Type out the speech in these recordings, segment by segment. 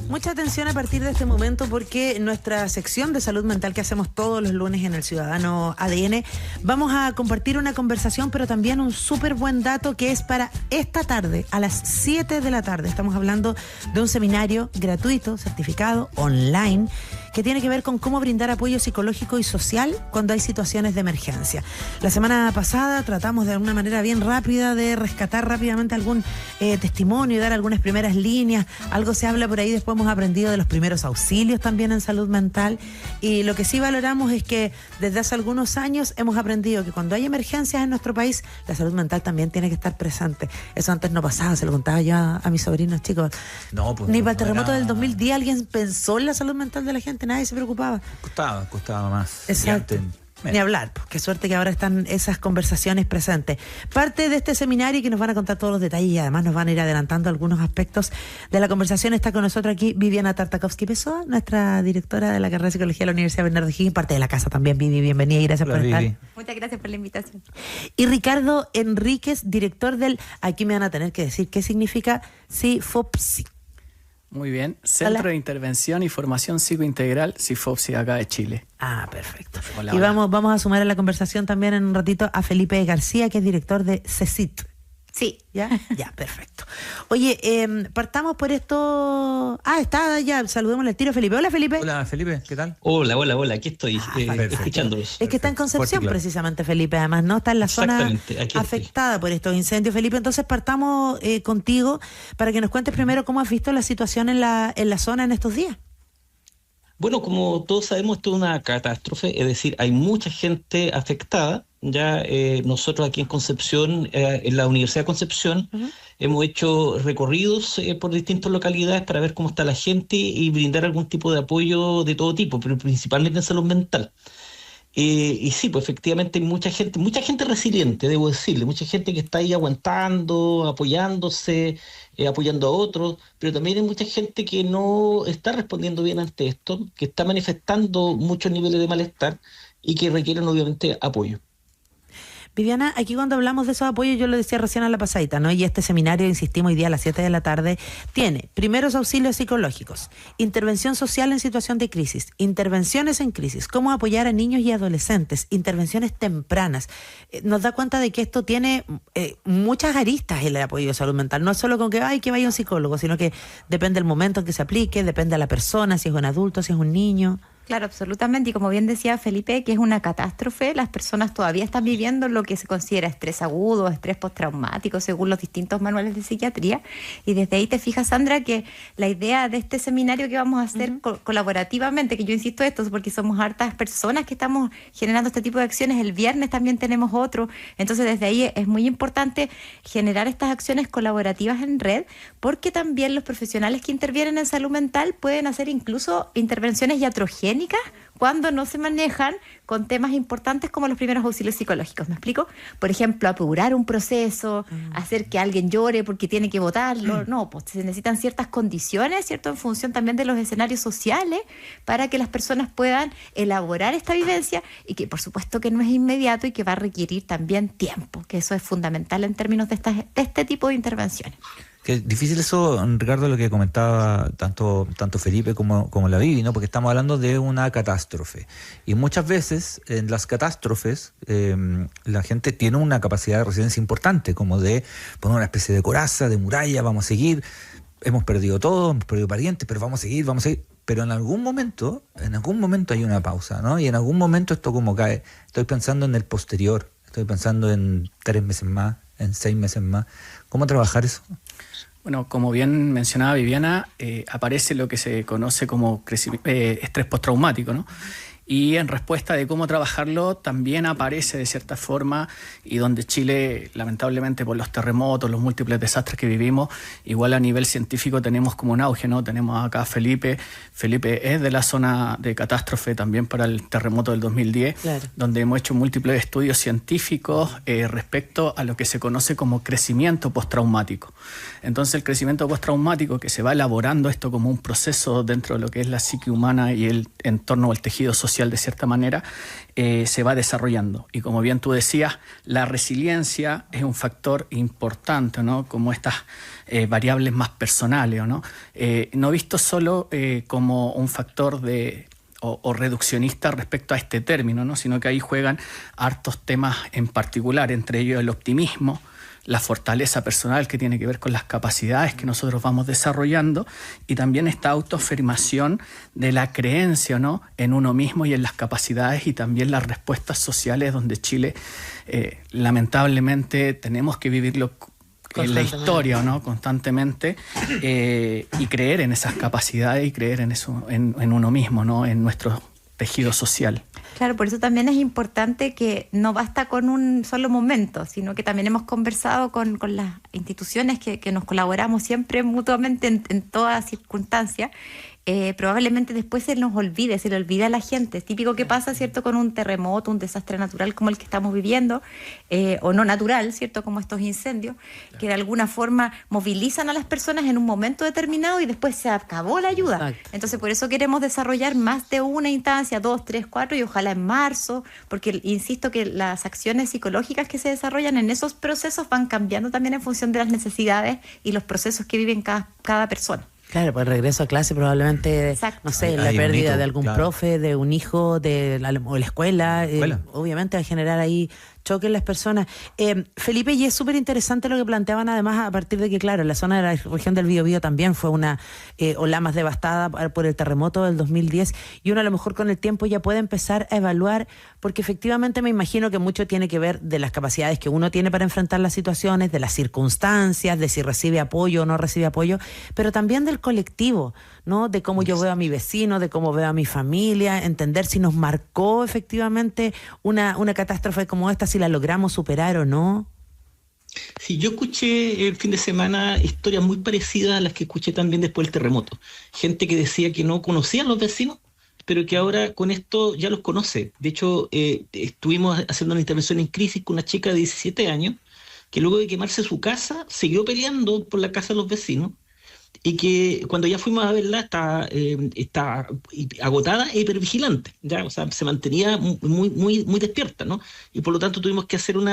Mucha atención a partir de este momento porque nuestra sección de salud mental que hacemos todos los lunes en el Ciudadano ADN, vamos a compartir una conversación, pero también un súper buen dato que es para esta tarde, a las 7 de la tarde. Estamos hablando de un seminario gratuito, certificado, online, que tiene que ver con cómo brindar apoyo psicológico y social cuando hay situaciones de emergencia. La semana pasada tratamos de alguna manera bien rápida de rescatar rápidamente algún testimonio y dar algunas primeras líneas. Algo se habla por ahí, después hemos aprendido de los primeros auxilios también en salud mental. Y lo que sí valoramos es que desde hace algunos años hemos aprendido que cuando hay emergencias en nuestro país, la salud mental también tiene que estar presente. Eso antes no pasaba, se lo contaba yo a mis sobrinos, chicos. No, pues Ni no, para el terremoto era... del 2010 alguien pensó en la salud mental de la gente, nadie se preocupaba. Costaba más. Exacto. Ni hablar, pues qué suerte que ahora están esas conversaciones presentes. Parte de este seminario que nos van a contar todos los detalles y además nos van a ir adelantando algunos aspectos de la conversación. Está con nosotros aquí Viviana Tartakovsky-Pessoa, nuestra directora de la carrera de Psicología de la Universidad Bernardo Higgins, parte de la casa también. Vivi, bienvenida y gracias por estar. Muchas gracias por la invitación. Y Ricardo Enríquez, director del, aquí me van a tener que decir qué significa CIFOPSI. Muy bien. Centro de Intervención y Formación Psicointegral, CIFOPSI, acá de Chile. Ah, perfecto. Hola, y hola. vamos a sumar a la conversación también en un ratito a Felipe García, que es director de CECIT. Sí. ¿Ya? Ya, perfecto. Oye, partamos por esto. Ah, está ya, saludémosle al tiro a Felipe. Hola, Felipe. Hola, Felipe, ¿qué tal? Hola, aquí estoy escuchándolos. Es que está en Concepción Claro. precisamente, Felipe, además, ¿no? Está en la zona Exactamente, aquí estoy. afectada por estos incendios, Felipe. Entonces partamos contigo para que nos cuentes primero cómo has visto la situación en la zona en estos días. Bueno, como todos sabemos, esto es una catástrofe, es decir, hay mucha gente afectada. Ya nosotros aquí en Concepción, en la Universidad de Concepción, hemos hecho recorridos por distintas localidades para ver cómo está la gente y brindar algún tipo de apoyo de todo tipo, pero principalmente en salud mental. Y sí, pues efectivamente hay mucha gente resiliente, debo decirle, mucha gente que está ahí aguantando, apoyándose, apoyando a otros, pero también hay mucha gente que no está respondiendo bien ante esto, que está manifestando muchos niveles de malestar y que requieren obviamente apoyo. Viviana, aquí cuando hablamos de esos apoyos, yo lo decía recién a la pasadita, ¿no? Y este seminario, insistimos, hoy día a las 7 de la tarde, tiene primeros auxilios psicológicos, intervención social en situación de crisis, intervenciones en crisis, cómo apoyar a niños y adolescentes, intervenciones tempranas. Nos da cuenta de que esto tiene muchas aristas el apoyo de salud mental. No es solo con que vaya un psicólogo, sino que depende del momento en que se aplique, depende de la persona, si es un adulto, si es un niño. Claro, absolutamente. Y como bien decía Felipe, que es una catástrofe, las personas todavía están viviendo lo que se considera estrés agudo, estrés postraumático, según los distintos manuales de psiquiatría. Y desde ahí te fijas, Sandra, que la idea de este seminario que vamos a hacer colaborativamente, que yo insisto esto, porque somos hartas personas que estamos generando este tipo de acciones, el viernes también tenemos otro. Entonces, desde ahí es muy importante generar estas acciones colaborativas en red, porque también los profesionales que intervienen en salud mental pueden hacer incluso intervenciones iatrogénicas cuando no se manejan con temas importantes como los primeros auxilios psicológicos. ¿Me explico? Por ejemplo, apurar un proceso, hacer que alguien llore porque tiene que votarlo. No, pues se necesitan ciertas condiciones, ¿cierto? En función también de los escenarios sociales para que las personas puedan elaborar esta vivencia y que por supuesto que no es inmediato y que va a requerir también tiempo, que eso es fundamental en términos de este tipo de intervenciones. Que es difícil eso, Ricardo, lo que comentaba tanto Felipe como la Vivi, ¿no? Porque estamos hablando de una catástrofe. Y muchas veces en las catástrofes la gente tiene una capacidad de resiliencia importante, como de poner una especie de coraza, de muralla, vamos a seguir, hemos perdido todo, hemos perdido parientes, pero vamos a seguir. Pero en algún momento hay una pausa, ¿no? Y en algún momento esto como cae. Estoy pensando en el posterior, estoy pensando en 3 meses más, en 6 meses más. ¿Cómo trabajar eso? Bueno, como bien mencionaba Viviana, aparece lo que se conoce como estrés postraumático, ¿no? Y en respuesta de cómo trabajarlo también aparece de cierta forma, y donde Chile, lamentablemente por los terremotos, los múltiples desastres que vivimos, igual a nivel científico tenemos como un auge, ¿no? Tenemos acá a Felipe es de la zona de catástrofe también para el terremoto del 2010, Claro. Donde hemos hecho múltiples estudios científicos respecto a lo que se conoce como crecimiento postraumático. Entonces el crecimiento postraumático, que se va elaborando esto como un proceso dentro de lo que es la psique humana y el entorno o el tejido social, social de cierta manera, se va desarrollando. Y como bien tú decías, la resiliencia es un factor importante, ¿no? Como estas variables más personales, ¿no? No visto solo como un factor o reduccionista respecto a este término, ¿no? Sino que ahí juegan hartos temas en particular, entre ellos el optimismo, la fortaleza personal que tiene que ver con las capacidades que nosotros vamos desarrollando, y también esta autoafirmación de la creencia, ¿no?, en uno mismo y en las capacidades, y también las respuestas sociales, donde Chile lamentablemente tenemos que vivirlo en la historia, ¿no?, constantemente, y creer en esas capacidades y creer en eso, en uno mismo, ¿no?, en nuestro tejido social. Claro, por eso también es importante que no basta con un solo momento, sino que también hemos conversado con las instituciones que nos colaboramos siempre mutuamente en todas circunstancias. Probablemente después se le olvida a la gente. Es típico que pasa, ¿cierto?, con un terremoto, un desastre natural como el que estamos viviendo, o no natural, ¿cierto?, como estos incendios, que de alguna forma movilizan a las personas en un momento determinado y después se acabó la ayuda. Exacto. Entonces, por eso queremos desarrollar más de una instancia, 2, 3, 4, y ojalá en marzo, porque insisto que las acciones psicológicas que se desarrollan en esos procesos van cambiando también en función de las necesidades y los procesos que viven cada persona. Claro, pues el regreso a clase probablemente, exacto, no sé, la pérdida de algún profe, de un hijo, o de la escuela, obviamente va a generar ahí choque en las personas. Felipe, y es súper interesante lo que planteaban, además, a partir de que, claro, la zona de la región del Biobío también fue una ola más devastada por el terremoto del 2010, y uno a lo mejor con el tiempo ya puede empezar a evaluar, porque efectivamente me imagino que mucho tiene que ver de las capacidades que uno tiene para enfrentar las situaciones, de las circunstancias, de si recibe apoyo o no recibe apoyo, pero también del colectivo, ¿no? De cómo yo veo a mi vecino, de cómo veo a mi familia, entender si nos marcó efectivamente una catástrofe como esta, si la logramos superar o no. Sí, yo escuché el fin de semana historias muy parecidas a las que escuché también después del terremoto. Gente que decía que no conocía a los vecinos, pero que ahora con esto ya los conoce. De hecho, estuvimos haciendo una intervención en crisis con una chica de 17 años, que luego de quemarse su casa, siguió peleando por la casa de los vecinos, y que cuando ya fuimos a verla está agotada e hipervigilante, ¿ya? O sea, se mantenía muy despierta, ¿no? Y por lo tanto tuvimos que hacer un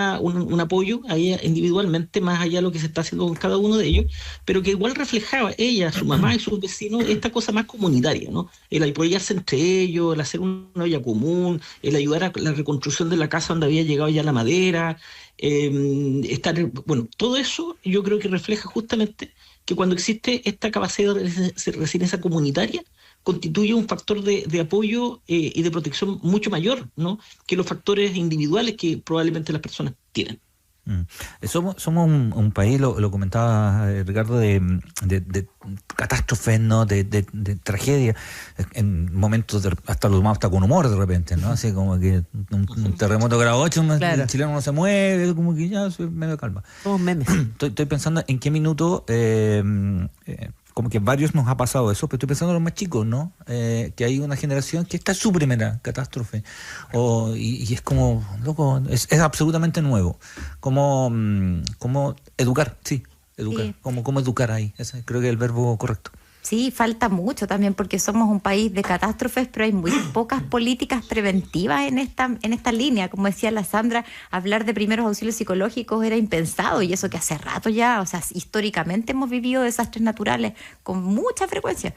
apoyo a ella individualmente, más allá de lo que se está haciendo con cada uno de ellos, pero que igual reflejaba ella, su mamá y sus vecinos, esta cosa más comunitaria, ¿no? El apoyarse entre ellos, el hacer una olla común, el ayudar a la reconstrucción de la casa donde había llegado ya la madera, todo eso yo creo que refleja justamente que cuando existe esta capacidad de resiliencia comunitaria, constituye un factor de apoyo y de protección mucho mayor, ¿no?, que los factores individuales que probablemente las personas tienen. Somos un país, lo comentaba Ricardo, de catástrofes, ¿no?, de tragedia, en momentos hasta lo tomamos hasta con humor de repente, ¿no? Así como que un terremoto grado 8, claro, el chileno no se mueve, como que ya soy medio calma. Somos memes. Estoy pensando en qué minuto, como que varios nos ha pasado eso, pero estoy pensando en los más chicos, ¿no? Que hay una generación que está en su primera catástrofe, y es como, loco, es absolutamente nuevo. Como educar, educar, sí. Cómo educar ahí, ese creo que es el verbo correcto. Sí, falta mucho también porque somos un país de catástrofes, pero hay muy pocas políticas preventivas en esta línea. Como decía la Sandra, hablar de primeros auxilios psicológicos era impensado, y eso que hace rato ya, o sea, históricamente hemos vivido desastres naturales con mucha frecuencia.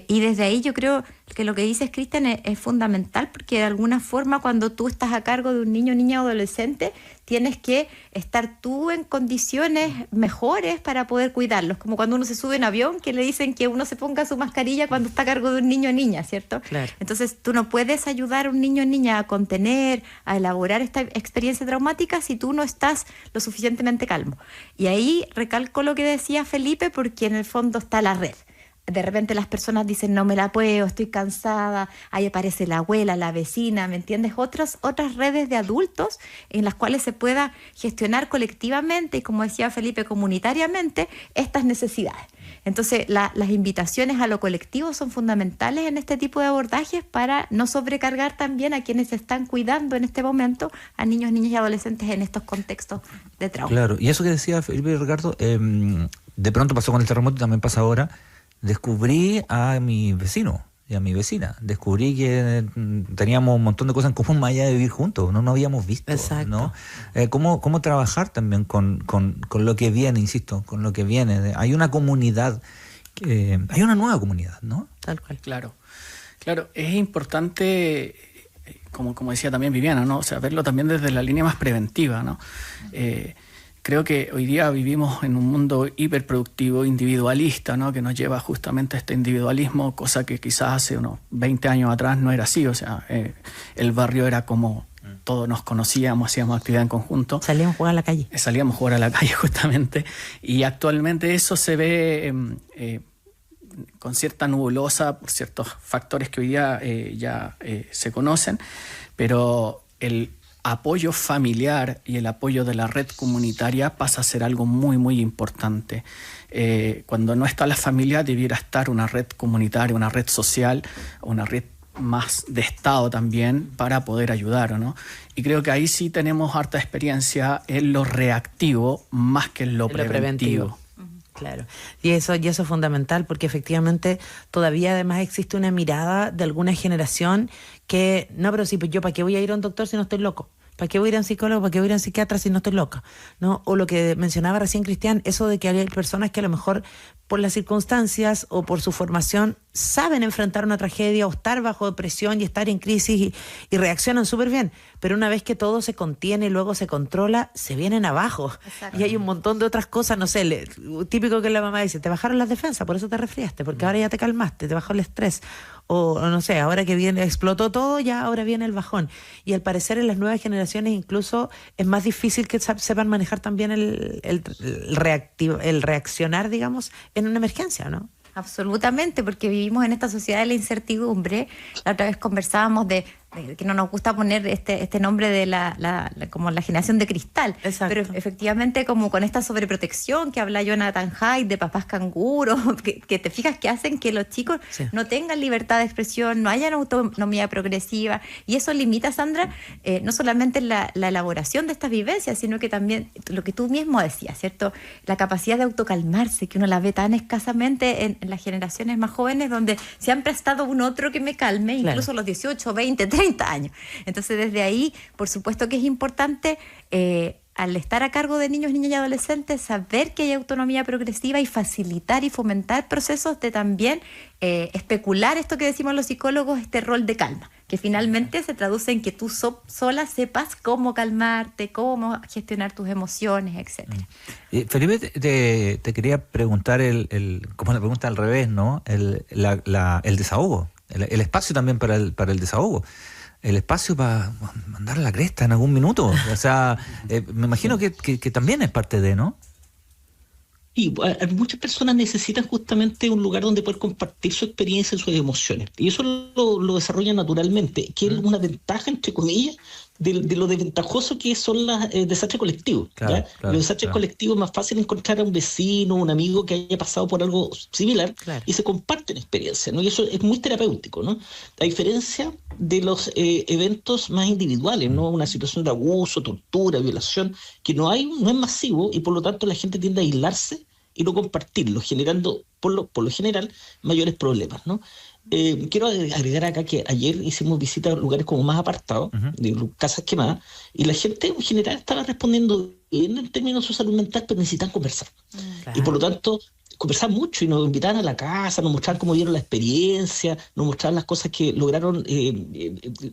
Y desde ahí yo creo que lo que dices, Cristian, es fundamental, porque de alguna forma cuando tú estás a cargo de un niño, niña o adolescente, tienes que estar tú en condiciones mejores para poder cuidarlos, como cuando uno se sube en avión, que le dicen que uno se ponga su mascarilla cuando está a cargo de un niño o niña, ¿cierto? Claro. Entonces tú no puedes ayudar a un niño o niña a contener, a elaborar esta experiencia traumática si tú no estás lo suficientemente calmo. Y ahí recalco lo que decía Felipe, porque en el fondo está la red. De repente las personas dicen, no me la puedo, estoy cansada, ahí aparece la abuela, la vecina, ¿me entiendes? Otras redes de adultos en las cuales se pueda gestionar colectivamente y, como decía Felipe, comunitariamente estas necesidades. Entonces, las invitaciones a lo colectivo son fundamentales en este tipo de abordajes para no sobrecargar también a quienes se están cuidando en este momento, a niños, niñas y adolescentes en estos contextos de trauma. Claro, y eso que decía Felipe y Ricardo, de pronto pasó con el terremoto y también pasa ahora. Descubrí a mi vecino, y a mi vecina. Descubrí que teníamos un montón de cosas en común más allá de vivir juntos, no nos habíamos visto. Exacto. ¿No? ¿Cómo trabajar también con lo que viene, insisto, con lo que viene? Hay una comunidad, hay una nueva comunidad, ¿no? Tal cual. Claro, es importante, como decía también Viviana, ¿no? O sea, verlo también desde la línea más preventiva, ¿no? Creo que hoy día vivimos en un mundo hiperproductivo, individualista, ¿no? Que nos lleva justamente a este individualismo, cosa que quizás hace unos 20 años atrás no era así. O sea, el barrio era como todos nos conocíamos, hacíamos actividad en conjunto. Salíamos a jugar a la calle. Salíamos a jugar a la calle justamente. Y actualmente eso se ve con cierta nubulosa por ciertos factores que hoy día ya se conocen, pero el apoyo familiar y el apoyo de la red comunitaria pasa a ser algo muy, muy importante. Cuando no está la familia, debiera estar una red comunitaria, una red social, una red más de Estado también para poder ayudar, ¿no? Y creo que ahí sí tenemos harta experiencia en lo reactivo más que en lo preventivo. Claro, y eso es fundamental porque efectivamente todavía además existe una mirada de alguna generación que, no, pero sí, pues yo ¿para qué voy a ir a un doctor si no estoy loco? ¿Para qué voy a ir a un psicólogo? ¿Para qué voy a ir a un psiquiatra si no estoy loca? ¿No? O lo que mencionaba recién Cristian, eso de que hay personas que a lo mejor por las circunstancias o por su formación saben enfrentar una tragedia o estar bajo depresión y estar en crisis y reaccionan súper bien, pero una vez que todo se contiene y luego se controla, se vienen abajo. Exacto. Y hay un montón de otras cosas, no sé, típico que la mamá dice, te bajaron las defensas, por eso te resfriaste, porque ahora ya te calmaste, te bajó el estrés. O no sé, ahora que viene, explotó todo, ya ahora viene el bajón. Y al parecer en las nuevas generaciones incluso es más difícil que sepan manejar también el reaccionar, digamos, en una emergencia, ¿no? Absolutamente, porque vivimos en esta sociedad de la incertidumbre. La otra vez conversábamos de que no nos gusta poner este nombre de como la generación de cristal. Exacto. Pero efectivamente como con esta sobreprotección que habla Jonathan Haidt de papás canguros, que te fijas que hacen que los chicos no tengan libertad de expresión, no hayan autonomía progresiva, y eso limita, Sandra, no solamente la elaboración de estas vivencias, sino que también lo que tú mismo decías, ¿cierto? La capacidad de autocalmarse, que uno la ve tan escasamente en las generaciones más jóvenes, donde siempre ha estado un otro que me calme, incluso a los 18, 20, 30 años. Entonces, desde ahí, por supuesto que es importante, al estar a cargo de niños, niñas y adolescentes, saber que hay autonomía progresiva y facilitar y fomentar procesos de también especular esto que decimos los psicólogos, este rol de calma, que finalmente se traduce en que tú sola sepas cómo calmarte, cómo gestionar tus emociones, etcétera. Felipe, te quería preguntar, como la pregunta al revés, ¿no? El desahogo, el espacio también para el desahogo. El espacio para mandar la cresta en algún minuto. O sea, me imagino que también es parte de, ¿no? Y muchas personas necesitan justamente un lugar donde poder compartir su experiencia y sus emociones. Y eso lo desarrollan naturalmente, que es una ventaja, entre comillas, de lo desventajoso que son los desastres colectivos. Claro, los desastres colectivos es más fácil encontrar a un vecino, un amigo que haya pasado por algo similar, y se comparten experiencias, ¿no? Y eso es muy terapéutico, ¿no? A diferencia de los eventos más individuales, ¿no? Una situación de abuso, tortura, violación, que no es masivo y por lo tanto la gente tiende a aislarse y no compartirlo, generando por lo general mayores problemas, ¿no? Quiero agregar acá que ayer hicimos visitas a lugares como más apartados, de casas quemadas, y la gente en general estaba respondiendo bien en términos de su salud mental, pero necesitan conversar. Claro. Y por lo tanto, conversar mucho, y nos invitaban a la casa, nos mostraban cómo vieron la experiencia, nos mostraban las cosas que lograron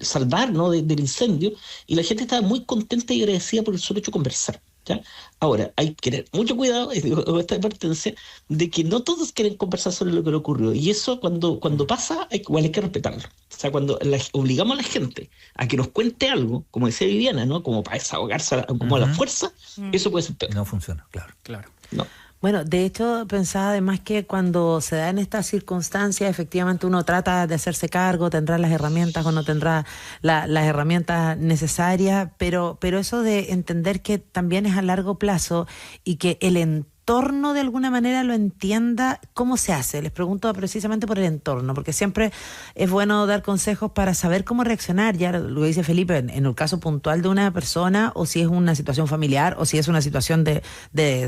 salvar, ¿no? del incendio, y la gente estaba muy contenta y agradecida por el solo hecho de conversar. ¿Ya? Ahora, hay que tener mucho cuidado, esta advertencia, de que no todos quieren conversar sobre lo que le ocurrió. Y eso cuando pasa, igual hay que respetarlo. O sea, cuando obligamos a la gente a que nos cuente algo, como decía Viviana, ¿no? Como para desahogarse como a la fuerza, eso puede ser peor. No funciona, claro. No. Bueno, de hecho, pensaba además que cuando se da en estas circunstancias, efectivamente uno trata de hacerse cargo, tendrá las herramientas o no tendrá las herramientas necesarias, pero eso de entender que también es a largo plazo y que el entorno entorno de alguna manera lo entienda, ¿cómo se hace? Les pregunto precisamente por el entorno, porque siempre es bueno dar consejos para saber cómo reaccionar. Ya lo dice Felipe, en el caso puntual de una persona, o si es una situación familiar, o si es una situación de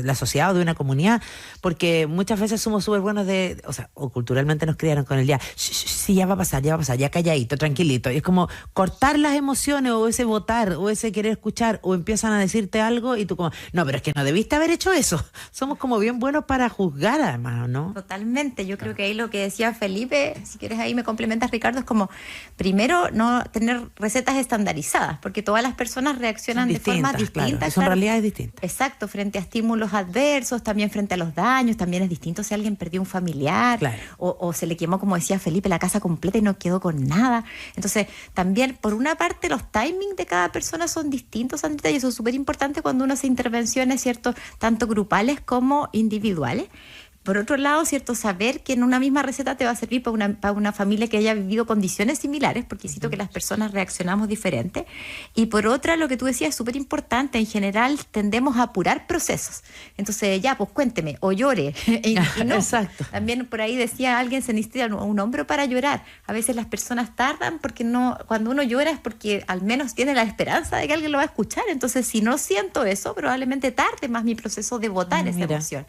la sociedad o de una comunidad, porque muchas veces somos súper buenos o culturalmente nos criaron con el ya, sí, ya va a pasar, ya calladito, tranquilito. Y es como cortar las emociones, o ese votar, o ese querer escuchar, o empiezan a decirte algo y tú como, no, pero es que no debiste haber hecho eso. Somos como bien buenos para juzgar, además, ¿no? Totalmente. Yo creo que ahí lo que decía Felipe, si quieres ahí me complementas, Ricardo, es como, primero, no tener recetas estandarizadas, porque todas las personas reaccionan de forma distinta. Claro, son realidades distintas. Exacto, frente a estímulos adversos, también frente a los daños, también es distinto si alguien perdió un familiar, claro, o se le quemó, como decía Felipe, la casa completa y no quedó con nada. Entonces, también, por una parte, los timings de cada persona son distintos, Andrita, y eso es súper importante cuando uno hace intervenciones, ¿cierto?, tanto grupales como individuales. Por otro lado, ¿cierto?, saber que en una misma receta te va a servir para una familia que haya vivido condiciones similares, porque siento que las personas reaccionamos diferente. Y por otra, lo que tú decías es súper importante. En general, tendemos a apurar procesos. Entonces, ya, pues cuénteme, o llore. y no. Exacto. También por ahí decía alguien, se necesita un hombro para llorar. A veces las personas tardan porque no, cuando uno llora es porque al menos tiene la esperanza de que alguien lo va a escuchar. Entonces, si no siento eso, probablemente tarde más mi proceso de botar esa emoción.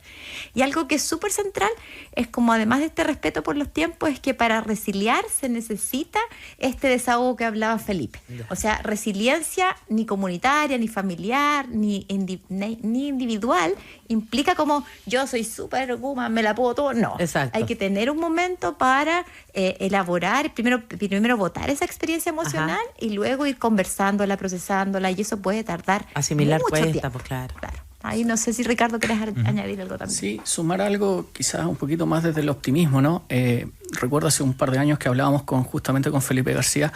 Y algo que es súper central es como, además de este respeto por los tiempos, es que para resiliar se necesita este desahogo que hablaba Felipe. O sea, resiliencia ni comunitaria, ni familiar, ni individual implica como yo soy súper woman, me la puedo todo. No. Exacto. Hay que tener un momento para elaborar, primero votar esa experiencia emocional. Ajá. Y luego ir conversándola, procesándola, y eso puede tardar asimilar mucho cuesta, tiempo. Pues claro. Ahí no sé si Ricardo querés añadir algo también. Sí, sumar algo quizás un poquito más desde el optimismo, ¿no? Recuerdo hace un par de años que hablábamos justamente con Felipe García,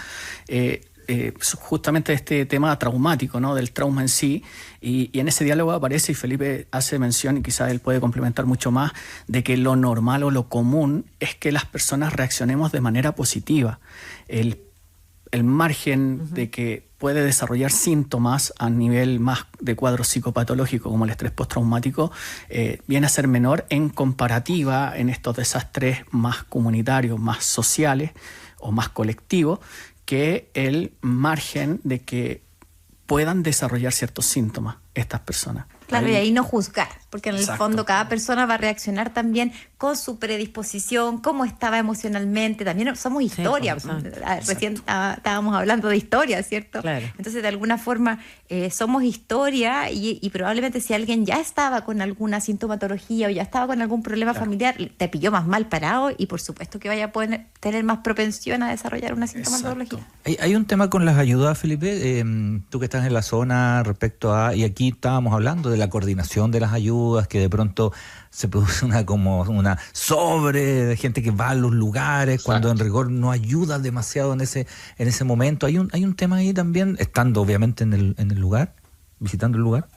justamente de este tema traumático, ¿no?, del trauma en sí, y en ese diálogo aparece, y Felipe hace mención, y quizás él puede complementar mucho más, de que lo normal o lo común es que las personas reaccionemos de manera positiva. El margen de que puede desarrollar síntomas a nivel más de cuadro psicopatológico como el estrés postraumático viene a ser menor en comparativa en estos desastres más comunitarios, más sociales o más colectivos, que el margen de que puedan desarrollar ciertos síntomas estas personas. Claro, y ahí no juzgar, porque en el fondo cada persona va a reaccionar también con su predisposición, cómo estaba emocionalmente. También somos historia. Sí, recién estábamos hablando de historia, ¿cierto? Claro. Entonces, de alguna forma, somos historia, y probablemente si alguien ya estaba con alguna sintomatología o ya estaba con algún problema familiar, te pilló más mal parado, y por supuesto que vaya a poder tener más propensión a desarrollar una sintomatología. Hay un tema con las ayudas, Felipe, tú que estás en la zona respecto a, y aquí estábamos hablando de la coordinación de las ayudas, que de pronto se produce una sobre de gente que va a los lugares. Exacto. Cuando en rigor no ayuda demasiado en ese momento. Hay un tema ahí también, estando obviamente en el lugar, visitando el lugar.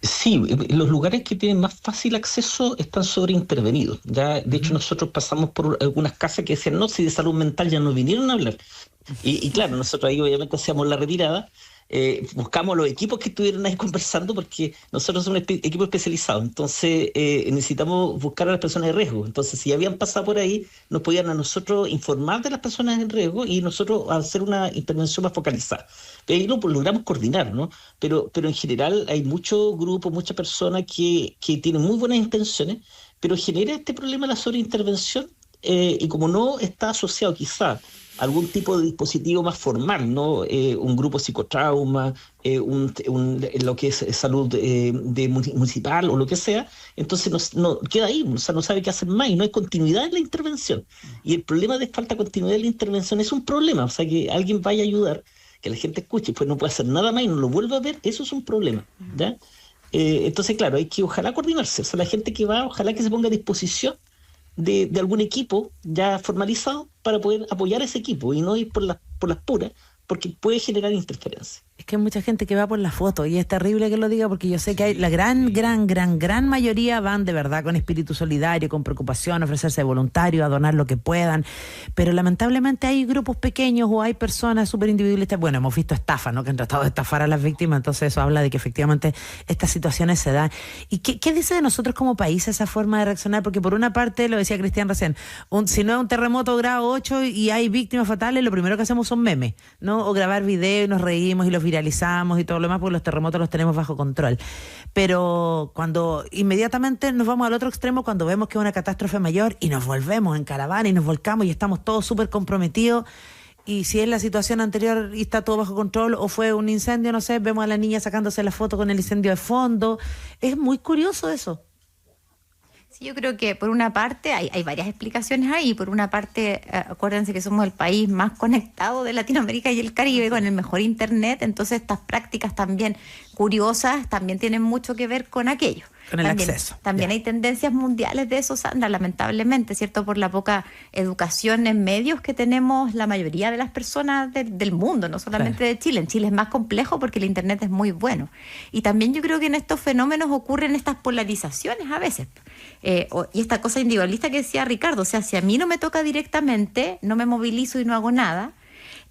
Sí, los lugares que tienen más fácil acceso están sobreintervenidos. Ya, de hecho, nosotros pasamos por algunas casas que decían, no, si de salud mental ya nos vinieron a hablar. Y claro, nosotros ahí obviamente hacíamos la retirada. Buscamos los equipos que estuvieron ahí conversando, porque nosotros somos un equipo especializado, entonces necesitamos buscar a las personas de riesgo. Entonces, si habían pasado por ahí, nos podían a nosotros informar de las personas en riesgo y nosotros hacer una intervención más focalizada. Pero ahí logramos coordinar, ¿no? Pero en general hay muchos grupos, muchas personas que tienen muy buenas intenciones, pero genera este problema de la sobreintervención, y como no está asociado quizá algún tipo de dispositivo más formal, ¿no? Un grupo psicotrauma, lo que es salud municipal o lo que sea, entonces no queda ahí, o sea, no sabe qué hacer más y no hay continuidad en la intervención. Y el problema de falta de continuidad en la intervención es un problema, o sea, que alguien vaya a ayudar, que la gente escuche y pues no puede hacer nada más y no lo vuelva a ver, eso es un problema, ¿ya? Entonces, claro, hay que ojalá coordinarse, o sea, la gente que va, ojalá que se ponga a disposición de algún equipo ya formalizado para poder apoyar a ese equipo y no ir por las puras, porque puede generar interferencia. Es que hay mucha gente que va por la foto y es terrible que lo diga porque yo sé que hay la gran mayoría van de verdad con espíritu solidario, con preocupación, ofrecerse voluntario, a donar lo que puedan, pero lamentablemente hay grupos pequeños o hay personas súper individualistas. Bueno, hemos visto estafas, ¿no? Que han tratado de estafar a las víctimas, entonces eso habla de que efectivamente estas situaciones se dan. ¿Y qué dice de nosotros como país esa forma de reaccionar? Porque por una parte, lo decía Cristian recién, si no es un terremoto grado 8 y hay víctimas fatales, lo primero que hacemos son memes, ¿no? O grabar videos y nos reímos y los viralizamos y todo lo demás, porque los terremotos los tenemos bajo control. Pero cuando inmediatamente nos vamos al otro extremo, cuando vemos que es una catástrofe mayor y nos volvemos en caravana y nos volcamos y estamos todos súper comprometidos, y si es la situación anterior y está todo bajo control o fue un incendio, no sé, vemos a la niña sacándose la foto con el incendio de fondo. Es muy curioso eso. Yo creo que por una parte hay varias explicaciones ahí. Por una parte, acuérdense que somos el país más conectado de Latinoamérica y el Caribe, con el mejor internet, entonces estas prácticas también curiosas también tienen mucho que ver con aquello. Con el acceso. También hay tendencias mundiales de eso, Sandra, lamentablemente, ¿cierto? Por la poca educación en medios que tenemos la mayoría de las personas del mundo, no solamente de Chile. En Chile es más complejo porque el internet es muy bueno. Y también yo creo que en estos fenómenos ocurren estas polarizaciones a veces. Y esta cosa individualista que decía Ricardo, o sea, si a mí no me toca directamente, no me movilizo y no hago nada.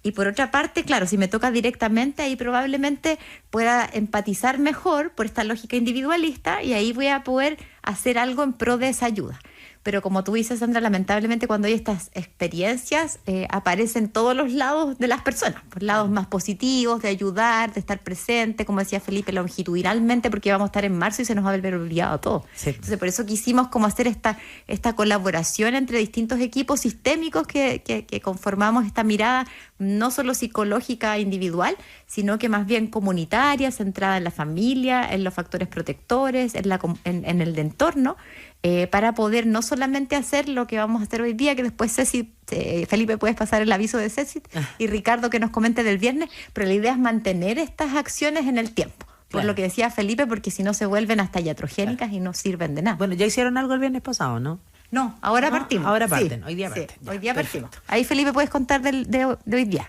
Y por otra parte, claro, si me toca directamente, ahí probablemente pueda empatizar mejor por esta lógica individualista y ahí voy a poder hacer algo en pro de esa ayuda. Pero como tú dices, Sandra, lamentablemente cuando hay estas experiencias aparecen todos los lados de las personas, por lados más positivos, de ayudar, de estar presente, como decía Felipe, longitudinalmente, porque vamos a estar en marzo y se nos va a volver olvidado todo. Sí. Entonces por eso quisimos como hacer esta colaboración entre distintos equipos sistémicos que conformamos esta mirada no solo psicológica individual, sino que más bien comunitaria, centrada en la familia, en los factores protectores, en el entorno, para poder no solamente hacer lo que vamos a hacer hoy día, que después Felipe puedes pasar el aviso de Ceci y Ricardo que nos comente del viernes, pero la idea es mantener estas acciones en el tiempo. Por lo que decía Felipe, porque si no se vuelven hasta iatrogénicas y no sirven de nada. Bueno, ya hicieron algo el viernes pasado, ¿no? No, ahora partimos. Ahora parten, hoy día parten. Hoy día partimos. Ahí Felipe puedes contar de hoy día.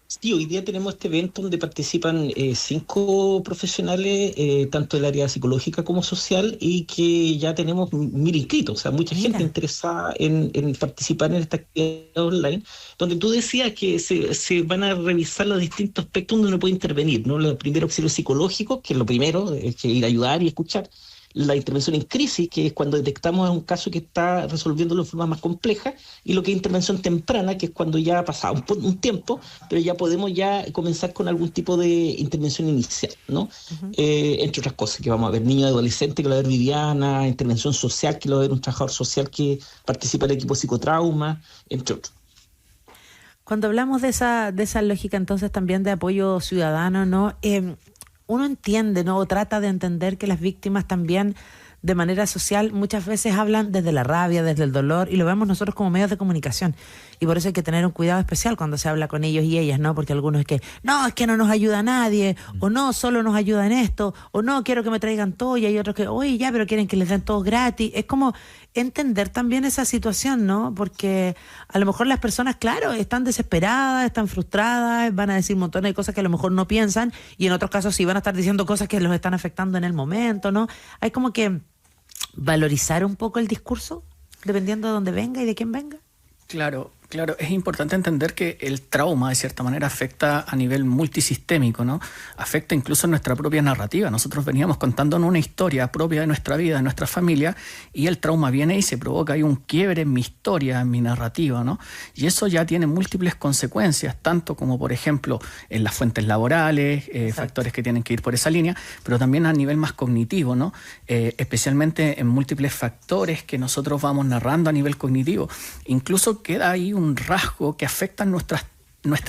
Sí, hoy día tenemos este evento donde participan 5 profesionales, tanto del área psicológica como social, y que ya tenemos 1.000 inscritos, o sea, mucha gente interesada en participar en esta actividad online, donde tú decías que se van a revisar los distintos aspectos donde uno puede intervenir, ¿no? El primer auxilio psicológico, que es lo primero, es que ir a ayudar y escuchar. La intervención en crisis, que es cuando detectamos un caso que está resolviéndolo de forma más compleja, y lo que es intervención temprana, que es cuando ya ha pasado un tiempo, pero ya podemos ya comenzar con algún tipo de intervención inicial, ¿no? Entre otras cosas, que vamos a ver niños y adolescentes, que lo va a ver Viviana, intervención social, que lo va a ver un trabajador social que participa en el equipo psicotrauma, entre otros. Cuando hablamos de esa lógica entonces también de apoyo ciudadano, ¿no? Uno entiende, ¿no? O trata de entender que las víctimas también, de manera social, muchas veces hablan desde la rabia, desde el dolor, y lo vemos nosotros como medios de comunicación. Y por eso hay que tener un cuidado especial cuando se habla con ellos y ellas, ¿no? Porque algunos es que no nos ayuda nadie, o no, solo nos ayuda en esto, o no, quiero que me traigan todo, y hay otros que, oye, ya, pero quieren que les den todo gratis. Es como entender también esa situación, ¿no? Porque a lo mejor las personas, claro, están desesperadas, están frustradas, van a decir montones de cosas que a lo mejor no piensan, y en otros casos sí van a estar diciendo cosas que los están afectando en el momento, ¿no? Hay como que valorizar un poco el discurso, dependiendo de dónde venga y de quién venga. Claro, es importante entender que el trauma de cierta manera afecta a nivel multisistémico, ¿no? Afecta incluso nuestra propia narrativa. Nosotros veníamos contándonos una historia propia de nuestra vida, de nuestra familia, y el trauma viene y se provoca ahí un quiebre en mi historia, en mi narrativa, ¿no? Y eso ya tiene múltiples consecuencias, tanto como por ejemplo en las fuentes laborales, factores que tienen que ir por esa línea, pero también a nivel más cognitivo, ¿no? Especialmente en múltiples factores que nosotros vamos narrando a nivel cognitivo. Incluso queda ahí un rasgo que afecta nuestras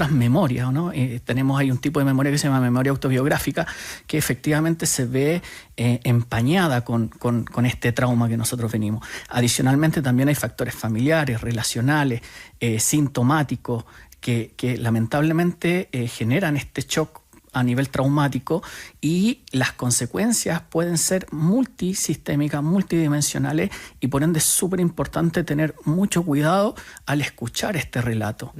memorias, ¿no? Tenemos ahí un tipo de memoria que se llama memoria autobiográfica, que efectivamente se ve empañada con este trauma que nosotros venimos. Adicionalmente también hay factores familiares, relacionales, sintomáticos, que lamentablemente generan este shock a nivel traumático, y las consecuencias pueden ser multisistémicas, multidimensionales, y por ende es súper importante tener mucho cuidado al escuchar este relato.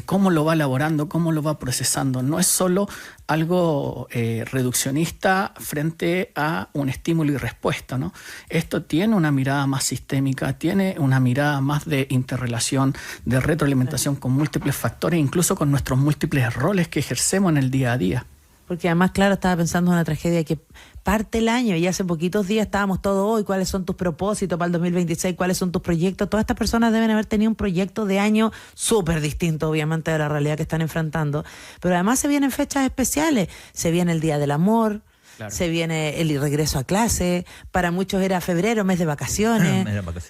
cómo lo va elaborando, cómo lo va procesando. No es solo algo reduccionista frente a un estímulo y respuesta, ¿no? Esto tiene una mirada más sistémica, tiene una mirada más de interrelación, de retroalimentación con múltiples factores, incluso con nuestros múltiples roles que ejercemos en el día a día. Porque además, claro, estaba pensando en una tragedia que parte el año y hace poquitos días estábamos todos hoy, ¿cuáles son tus propósitos para el 2026? ¿Cuáles son tus proyectos? Todas estas personas deben haber tenido un proyecto de año súper distinto, obviamente, de la realidad que están enfrentando. Pero además se vienen fechas especiales. Se viene el Día del Amor, claro. Se viene el regreso a clase. Para muchos era febrero, mes de vacaciones.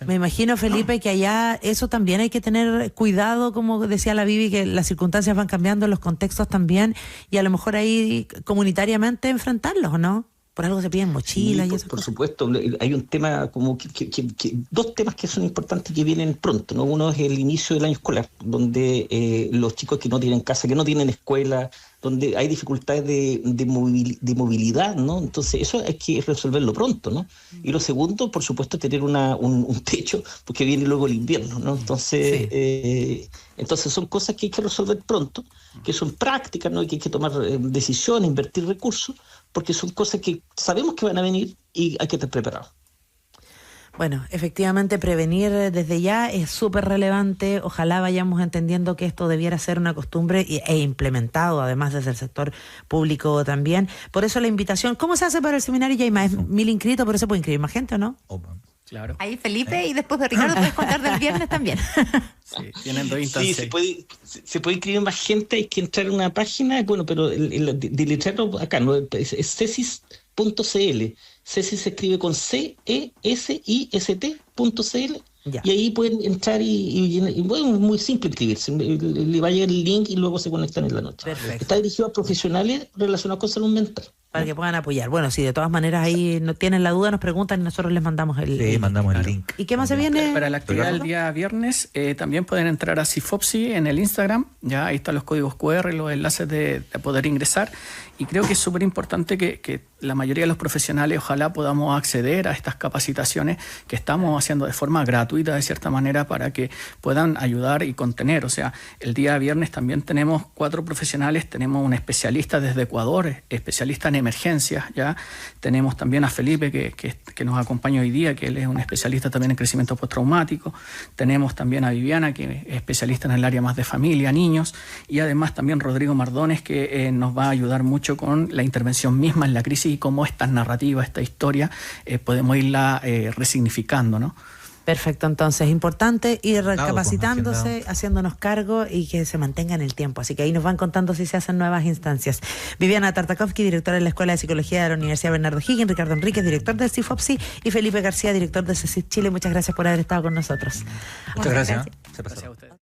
Me imagino, Felipe, que allá eso también hay que tener cuidado, como decía la Vivi, que las circunstancias van cambiando, los contextos también, y a lo mejor ahí comunitariamente enfrentarlos, ¿o no? Por algo se piden mochilas y eso. Por supuesto, hay un tema como dos temas que son importantes que vienen pronto, ¿no? Uno es el inicio del año escolar, donde los chicos que no tienen casa, que no tienen escuela, donde hay dificultades de movilidad, ¿no? Entonces eso hay que resolverlo pronto, ¿no? Y lo segundo, por supuesto, tener un techo, porque viene luego el invierno, ¿no? Entonces, sí. Entonces son cosas que hay que resolver pronto, que son prácticas, ¿no? Y que hay que tomar decisiones, invertir recursos, porque son cosas que sabemos que van a venir y hay que estar preparados. Bueno, efectivamente prevenir desde ya es súper relevante. Ojalá vayamos entendiendo que esto debiera ser una costumbre e implementado además desde el sector público también. Por eso la invitación. ¿Cómo se hace para el seminario? Ya hay más 1.000 inscritos, pero se puede inscribir más gente, ¿o no? Claro. Ahí Felipe y después de Ricardo puedes contar del viernes también. Sí, tienen dos instancias. Sí, se puede inscribir más gente, hay que entrar a una página, bueno, pero deletrearlo acá, ¿no? Es cesis.cl. Cesis se escribe con CESIST.cl. Ya. Y ahí pueden entrar y bueno, es muy simple inscribirse. Le va a llegar el link y luego se conectan en la noche. Perfecto. Está dirigido a profesionales relacionados con salud mental. Para que puedan apoyar. Bueno, si de todas maneras ahí no tienen la duda, nos preguntan y nosotros les mandamos el link. Mandamos el link. ¿Y qué más se viene? Para la actividad del día viernes, también pueden entrar a CIFOPSI en el Instagram. Ya ahí están los códigos QR, los enlaces de poder ingresar. Y creo que es súper importante que la mayoría de los profesionales ojalá podamos acceder a estas capacitaciones que estamos haciendo de forma gratuita, de cierta manera, para que puedan ayudar y contener. O sea, el día viernes también tenemos 4 profesionales, tenemos un especialista desde Ecuador, especialista en emergencias, ya tenemos también a Felipe que nos acompaña hoy día, que él es un especialista también en crecimiento postraumático, tenemos también a Viviana, que es especialista en el área más de familia, niños, y además también Rodrigo Mardones, que nos va a ayudar mucho con la intervención misma en la crisis y cómo esta narrativa, esta historia, podemos irla resignificando, ¿no? Perfecto, entonces importante ir capacitándose, haciéndonos cargo y que se mantenga en el tiempo. Así que ahí nos van contando si se hacen nuevas instancias. Viviana Tartakovsky, directora de la Escuela de Psicología de la Universidad Bernardo Higgins, Ricardo Enríquez, director del CIFOPSI, y Felipe García, director de CESIS Chile. Muchas gracias por haber estado con nosotros. Muchas gracias. Gracias a ustedes.